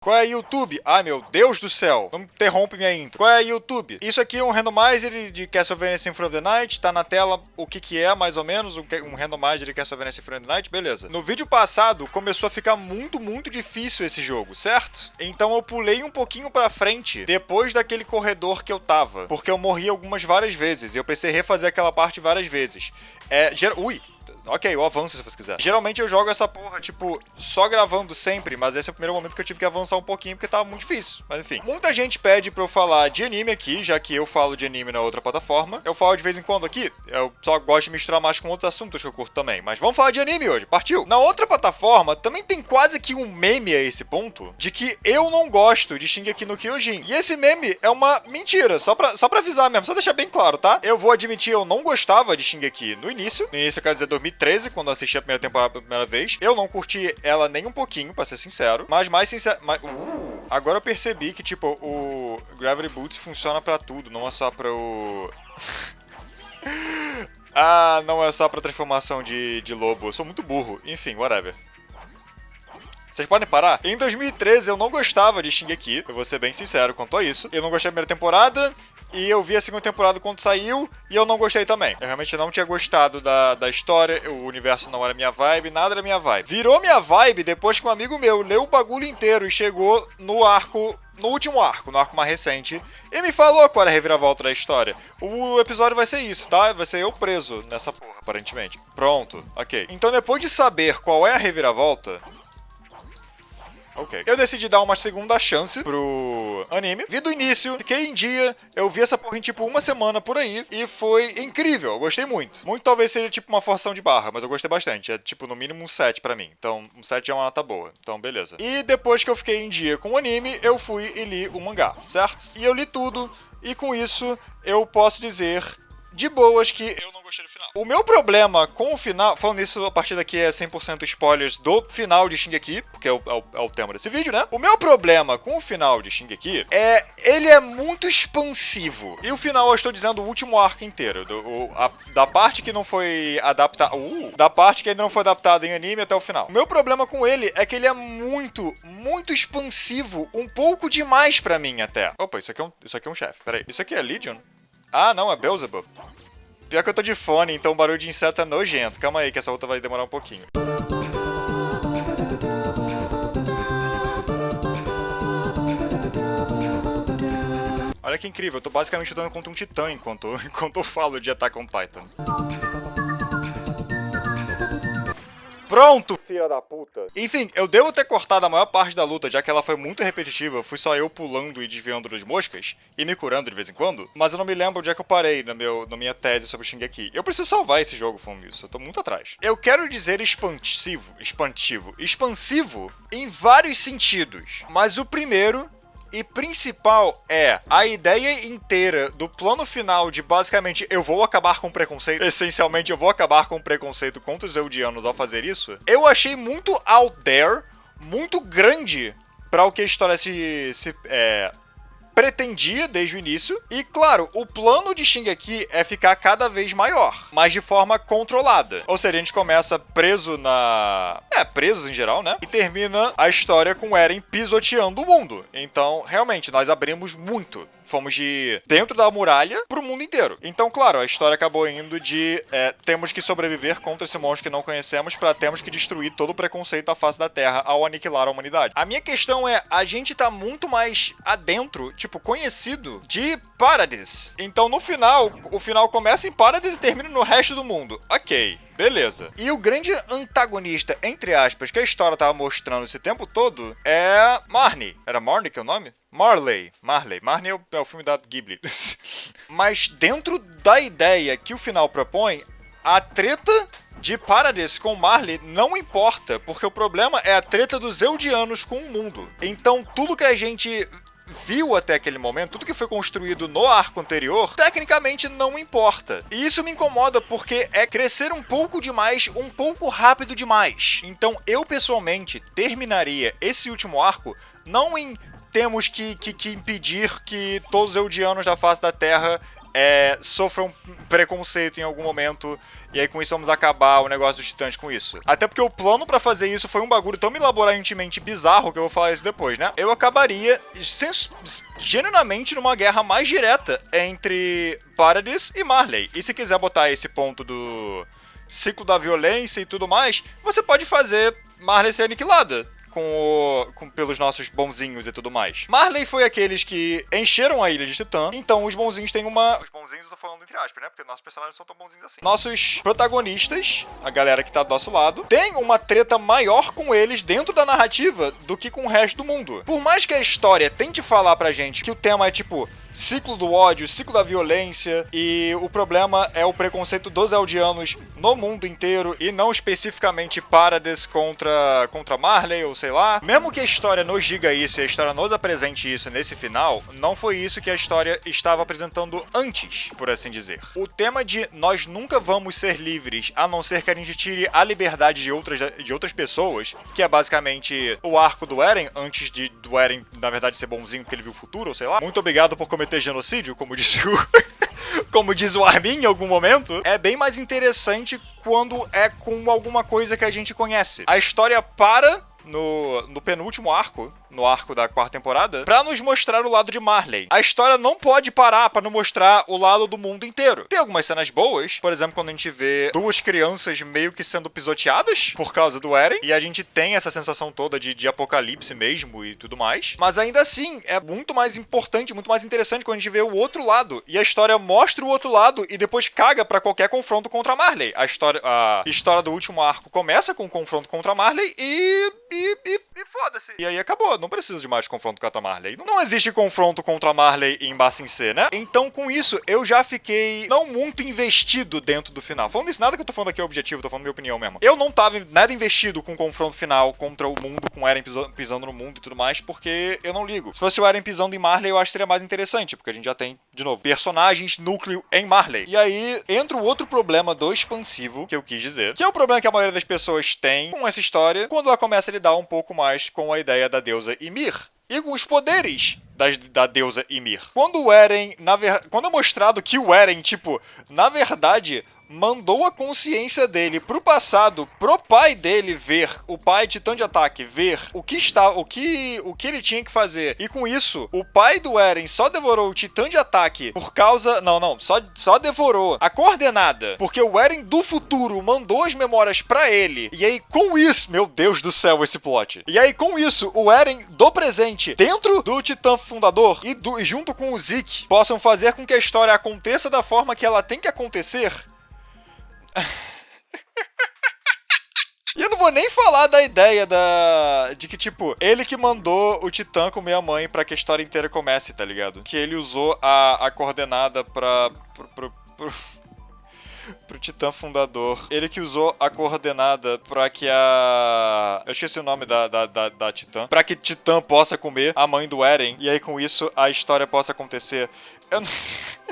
Qual é YouTube? Ai, meu Deus do céu. Não interrompe minha intro. Qual é YouTube? Isso aqui é um randomizer de Castlevania Symphony of the Night. Tá na tela o que é, mais ou menos, um randomizer de Castlevania Symphony of the Night. Beleza. No vídeo passado, começou a ficar muito difícil esse jogo, certo? Então eu pulei um pouquinho pra frente, depois daquele corredor que eu tava. Porque eu morri várias vezes. E eu precisei refazer aquela parte várias vezes. Ui! Ok, eu avanço se você quiser. Geralmente eu jogo essa porra, tipo, só gravando sempre, mas esse é o primeiro momento que eu tive que avançar um pouquinho, porque tava muito difícil. Mas enfim. Muita gente pede pra eu falar de anime aqui, já que eu falo de anime na outra plataforma. Eu falo de vez em quando aqui, eu só gosto de misturar mais com outros assuntos que eu curto também. Mas vamos falar de anime hoje, partiu! Na outra plataforma, também tem quase que um meme a esse ponto, de que eu não gosto de Shingeki no Kyojin. E esse meme é uma mentira, só pra avisar mesmo, só deixar bem claro, tá? Eu vou admitir, eu não gostava de Shingeki no início. No início eu quero dizer 2013, quando eu assisti a primeira temporada pela primeira vez. Eu não curti ela nem um pouquinho, pra ser sincero. Mas mais sincero... Agora eu percebi que, tipo, o Gravity Boots funciona pra tudo, não é só pra o... não é só pra transformação de lobo. Eu sou muito burro. Enfim, whatever. Vocês podem parar? Em 2013 eu não gostava de Shingeki, eu vou ser bem sincero quanto a isso. Eu não gostei da primeira temporada, e eu vi a segunda temporada quando saiu, e eu não gostei também. Eu realmente não tinha gostado da história, o universo não era minha vibe, nada era minha vibe. Virou minha vibe depois que um amigo meu leu o bagulho inteiro e chegou no último arco, no arco mais recente, e me falou qual era a reviravolta da história. O episódio vai ser isso, tá? Vai ser eu preso nessa porra, aparentemente. Pronto, ok. Então depois de saber qual é a reviravolta... Ok. Eu decidi dar uma segunda chance pro anime. Vi do início, fiquei em dia, eu vi essa porra em tipo uma semana por aí, e foi incrível, eu gostei muito. Muito talvez seja tipo uma forçação de barra, mas eu gostei bastante. É tipo no mínimo um 7 pra mim, então um 7 é uma nota boa, então beleza. E depois que eu fiquei em dia com o anime, eu fui e li o mangá, certo? E eu li tudo, e com isso eu posso dizer... de boas que eu não gostei do final. O meu problema com o final... Falando isso, a partir daqui é 100% spoilers do final de Shingeki, porque é o tema desse vídeo, né? O meu problema com o final de Shingeki é... ele é muito expansivo. E o final eu estou dizendo o último arco inteiro. Da parte que não foi adaptada... da parte que ainda não foi adaptada em anime até o final. O meu problema com ele é que ele é muito expansivo. Um pouco demais pra mim, até. Opa, isso aqui é um chefe. Peraí. Isso aqui é Legion? Ah, não, é Beelzebub. Pior que eu tô de fone, então o barulho de inseto é nojento. Calma aí, que essa outra vai demorar um pouquinho. Olha que incrível, eu tô basicamente lutando contra um titã enquanto eu falo de Attack on Titan. Pronto, filha da puta. Enfim, eu devo ter cortado a maior parte da luta, já que ela foi muito repetitiva. Fui só eu pulando e desviando das moscas, e me curando de vez em quando. Mas eu não me lembro onde é que eu parei na minha tese sobre Shingeki. Eu preciso salvar esse jogo falando isso, eu tô muito atrás. Eu quero dizer expansivo em vários sentidos. Mas o primeiro... e principal é a ideia inteira do plano final de basicamente eu vou acabar com o preconceito, essencialmente eu vou acabar com o preconceito contra os eldianos ao fazer isso, eu achei muito out there, muito grande para o que a história pretendia desde o início. E claro, o plano de Shingeki é ficar cada vez maior, mas de forma controlada. Ou seja, a gente começa presos em geral, né? E termina a história com Eren pisoteando o mundo. Então, realmente, nós abrimos muito. Fomos de dentro da muralha pro mundo inteiro. Então, claro, a história acabou indo de temos que sobreviver contra esse monstro que não conhecemos pra temos que destruir todo o preconceito à face da Terra ao aniquilar a humanidade. A minha questão é, a gente tá muito mais adentro, tipo, conhecido de Paradis. Então, no final, o final começa em Paradis e termina no resto do mundo. Ok. Beleza. E o grande antagonista, entre aspas, que a história tava mostrando esse tempo todo é Marnie. Era Marnie que é o nome? Marley. Marnie é o filme da Ghibli. Mas dentro da ideia que o final propõe, a treta de Paradis com Marley não importa, porque o problema é a treta dos eldianos com o mundo. Então tudo que a gente... viu até aquele momento, tudo que foi construído no arco anterior, tecnicamente não importa. E isso me incomoda porque é crescer um pouco demais, um pouco rápido demais. Então eu, pessoalmente, terminaria esse último arco não em temos que impedir que todos os eldianos da face da Terra sofra um preconceito em algum momento, e aí com isso vamos acabar o negócio dos titãs com isso. Até porque o plano pra fazer isso foi um bagulho tão elaborantemente bizarro, que eu vou falar isso depois, né? Eu acabaria genuinamente numa guerra mais direta entre Paradis e Marley. E se quiser botar esse ponto do ciclo da violência e tudo mais, você pode fazer Marley ser aniquilada pelos nossos bonzinhos e tudo mais. Marley foi aqueles que encheram a ilha de Titã, então os bonzinhos têm uma... Os bonzinhos eu tô falando entre aspas, né? Porque nossos personagens não são tão bonzinhos assim. Nossos protagonistas, a galera que tá do nosso lado, tem uma treta maior com eles dentro da narrativa do que com o resto do mundo. Por mais que a história tente falar pra gente que o tema é tipo ciclo do ódio, ciclo da violência, e o problema é o preconceito dos eldianos no mundo inteiro, e não especificamente Paradis contra Marley, ou sei lá. Mesmo que a história nos diga isso e a história nos apresente isso nesse final, não foi isso que a história estava apresentando antes, por assim dizer. O tema de nós nunca vamos ser livres, a não ser que a gente tire a liberdade de outras pessoas, que é basicamente o arco do Eren, antes do Eren, na verdade, ser bonzinho porque ele viu o futuro, ou sei lá. Muito obrigado por cometer genocídio, como disse como diz o Armin em algum momento. É bem mais interessante quando é com alguma coisa que a gente conhece. A história para no penúltimo arco, no arco da quarta temporada, pra nos mostrar o lado de Marley. A história não pode parar pra nos mostrar o lado do mundo inteiro. Tem algumas cenas boas, por exemplo, quando a gente vê duas crianças meio que sendo pisoteadas por causa do Eren, e a gente tem essa sensação toda de apocalipse mesmo e tudo mais. Mas ainda assim, é muito mais importante, muito mais interessante quando a gente vê o outro lado. E a história mostra o outro lado e depois caga pra qualquer confronto contra Marley. A história do último arco começa com um confronto contra Marley e foda-se. E aí acabou. Não precisa de mais confronto contra Marley. Não existe confronto contra Marley em Ba Sing Se, né? Então, com isso, eu já fiquei não muito investido dentro do final. Falando isso, nada que eu tô falando aqui é objetivo, tô falando minha opinião mesmo. Eu não tava nada investido com o confronto final contra o mundo, com o Eren pisando no mundo e tudo mais, porque eu não ligo. Se fosse o Eren pisando em Marley, eu acho que seria mais interessante, porque a gente já tem, de novo, personagens núcleo em Marley. E aí, entra o outro problema do expansivo, que eu quis dizer, que é o problema que a maioria das pessoas tem com essa história, quando ela começa a lidar um pouco mais com a ideia da deusa Ymir e com os poderes da deusa Ymir. Quando é mostrado que o Eren, tipo, na verdade, mandou a consciência dele pro passado, pro pai dele ver, o pai Titã de Ataque ver o que ele tinha que fazer. E com isso, o pai do Eren só devorou o Titã de Ataque por causa... Só devorou a coordenada, porque o Eren do futuro mandou as memórias pra ele. E aí, com isso... Meu Deus do céu, esse plot. E aí, com isso, o Eren do presente, dentro do Titã Fundador e junto com o Zeke, possam fazer com que a história aconteça da forma que ela tem que acontecer. E eu não vou nem falar da ideia de que, tipo, ele que mandou o Titã comer a mãe pra que a história inteira comece, tá ligado? Que ele usou a coordenada pro Titã Fundador. Ele que usou a coordenada pra que eu esqueci o nome da Titã. Pra que Titã possa comer a mãe do Eren. E aí, com isso, a história possa acontecer.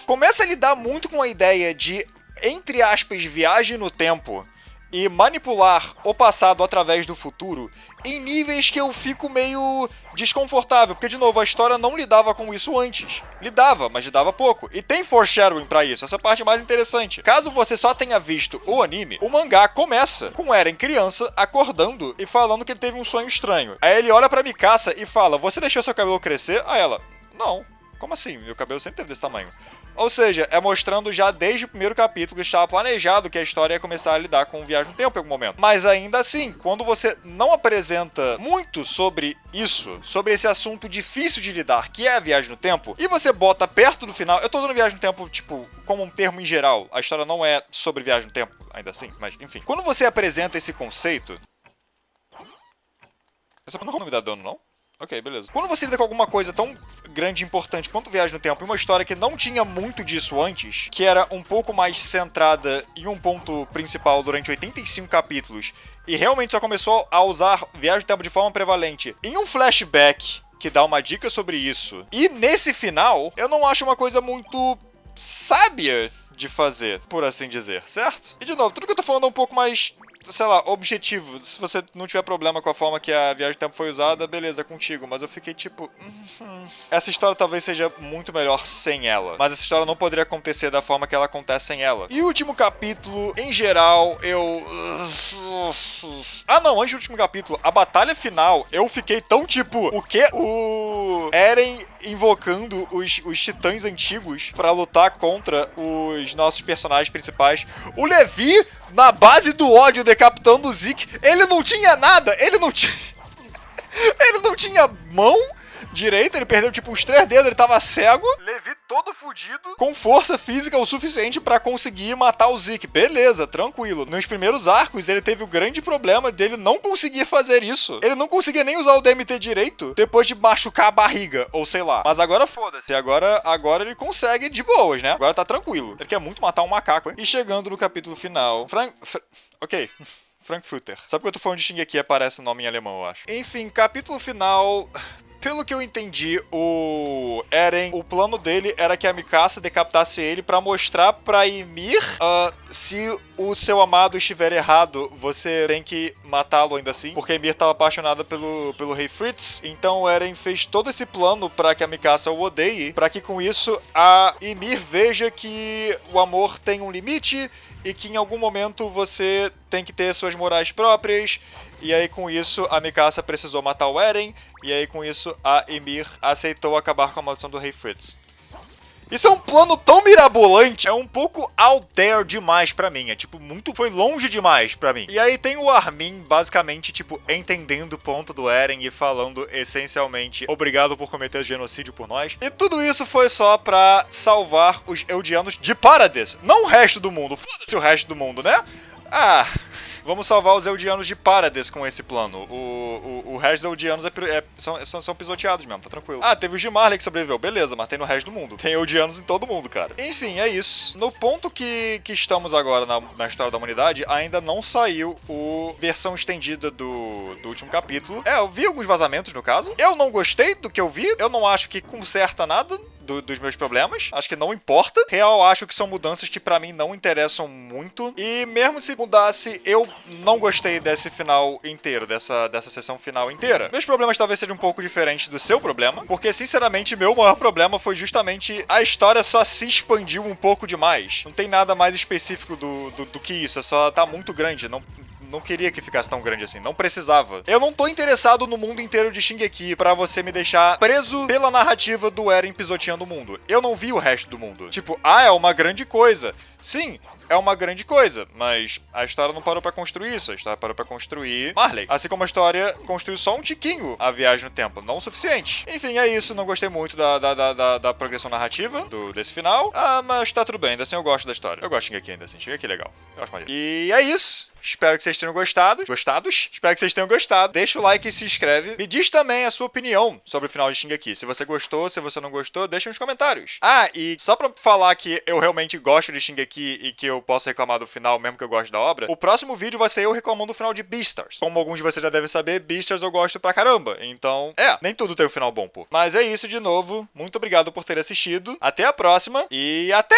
Começa a lidar muito com a ideia de, entre aspas, viagem no tempo e manipular o passado através do futuro em níveis que eu fico meio desconfortável, porque, de novo, a história não lidava com isso antes. Lidava, mas lidava pouco. E tem foreshadowing pra isso, essa parte é mais interessante. Caso você só tenha visto o anime, o mangá começa com Eren criança acordando e falando que ele teve um sonho estranho. Aí ele olha pra Mikasa e fala: "Você deixou seu cabelo crescer?" Aí ela: "Não. Como assim? Meu cabelo sempre teve desse tamanho." Ou seja, é mostrando já desde o primeiro capítulo que estava planejado que a história ia começar a lidar com viagem no tempo em algum momento. Mas ainda assim, quando você não apresenta muito sobre isso, sobre esse assunto difícil de lidar, que é a viagem no tempo, e você bota perto do final... Eu tô usando viagem no tempo, tipo, como um termo em geral. A história não é sobre viagem no tempo, ainda assim, mas enfim. Quando você apresenta esse conceito... Essa não me dá dano, não? Ok, beleza. Quando você lida com alguma coisa tão grande e importante quanto Viagem no Tempo, e uma história que não tinha muito disso antes, que era um pouco mais centrada em um ponto principal durante 85 capítulos, e realmente só começou a usar Viagem no Tempo de forma prevalente em um flashback que dá uma dica sobre isso, e nesse final, eu não acho uma coisa muito sábia de fazer, por assim dizer, certo? E de novo, tudo que eu tô falando é um pouco mais sei lá, objetivo. Se você não tiver problema com a forma que a viagem do tempo foi usada, beleza, é contigo. Mas eu fiquei tipo... Essa história talvez seja muito melhor sem ela. Mas essa história não poderia acontecer da forma que ela acontece sem ela. E o último capítulo, em geral, eu... Ah, não, antes do último capítulo, a batalha final, eu fiquei tão tipo... O quê? O Eren invocando os titãs antigos pra lutar contra os nossos personagens principais. O Levi, na base do ódio, decapitando o Zeke. Ele não tinha nada. Ele não tinha... Ele não tinha mão direita, ele perdeu tipo os 3 dedos, ele tava cego. Levi todo fudido, com força física o suficiente pra conseguir matar o Zeke. Beleza, tranquilo. Nos primeiros arcos, ele teve o grande problema dele não conseguir fazer isso. Ele não conseguia nem usar o DMT direito depois de machucar a barriga, ou sei lá. Mas agora foda-se. Agora ele consegue de boas, né? Agora tá tranquilo. Ele quer muito matar um macaco, hein? E chegando no capítulo final... Ok. Frankfurter. Sabe que eu tô falando de Shingeki, aparece o nome em alemão, eu acho. Enfim, capítulo final... Pelo que eu entendi, o Eren, o plano dele era que a Mikasa decapitasse ele pra mostrar pra Ymir se o seu amado estiver errado, você tem que matá-lo ainda assim, porque a Ymir estava apaixonada pelo Rei Fritz. Então o Eren fez todo esse plano pra que a Mikasa o odeie, pra que com isso a Ymir veja que o amor tem um limite e que em algum momento você tem que ter suas morais próprias. E aí com isso a Mikasa precisou matar o Eren, e aí com isso a Ymir aceitou acabar com a maldição do Rei Fritz. Isso é um plano tão mirabolante, é um pouco out there demais pra mim, é tipo, foi longe demais pra mim. E aí tem o Armin, basicamente, tipo, entendendo o ponto do Eren e falando, essencialmente, obrigado por cometer genocídio por nós. E tudo isso foi só pra salvar os Eldianos de Paradis, não o resto do mundo, foda-se o resto do mundo, né? Ah... Vamos salvar os Eldianos de Paradis com esse plano. O resto dos Eldianos são pisoteados mesmo, tá tranquilo. Ah, teve o G-Marley que sobreviveu. Beleza, mas tem no resto do mundo. Tem Eldianos em todo mundo, cara. Enfim, é isso. No ponto que estamos agora na história da humanidade, ainda não saiu a versão estendida do último capítulo. Eu vi alguns vazamentos, no caso. Eu não gostei do que eu vi. Eu não acho que conserta nada dos meus problemas. Acho que não importa. Real, acho que são mudanças que pra mim não interessam muito. E mesmo se mudasse, eu não gostei desse final inteiro, dessa sessão final inteira. Meus problemas talvez sejam um pouco diferentes do seu problema, porque sinceramente meu maior problema foi justamente a história só se expandiu um pouco demais. Não tem nada mais específico do que isso, é só tá muito grande, não queria que ficasse tão grande assim, não precisava. Eu não tô interessado no mundo inteiro de Shingeki pra você me deixar preso pela narrativa do Eren pisoteando o mundo. Eu não vi o resto do mundo. Tipo, é uma grande coisa. Sim, é uma grande coisa, mas a história não parou pra construir isso, a história parou pra construir Marley. Assim como a história construiu só um tiquinho a viagem no tempo, não o suficiente. Enfim, é isso, não gostei muito da progressão narrativa desse final, mas tá tudo bem, ainda assim eu gosto da história. Eu gosto de Shingeki ainda assim, Shingeki é legal, eu acho maneiro. E é isso. Espero que vocês tenham gostado. Gostados? Espero que vocês tenham gostado. Deixa o like e se inscreve. Me diz também a sua opinião sobre o final de Shingeki. Se você gostou, se você não gostou, deixa nos comentários. E só pra falar que eu realmente gosto de Shingeki e que eu posso reclamar do final, mesmo que eu goste da obra, o próximo vídeo vai ser eu reclamando do final de Beastars. Como alguns de vocês já devem saber, Beastars eu gosto pra caramba. Então, nem tudo tem um final bom, pô. Mas é isso de novo. Muito obrigado por ter assistido. Até a próxima e até!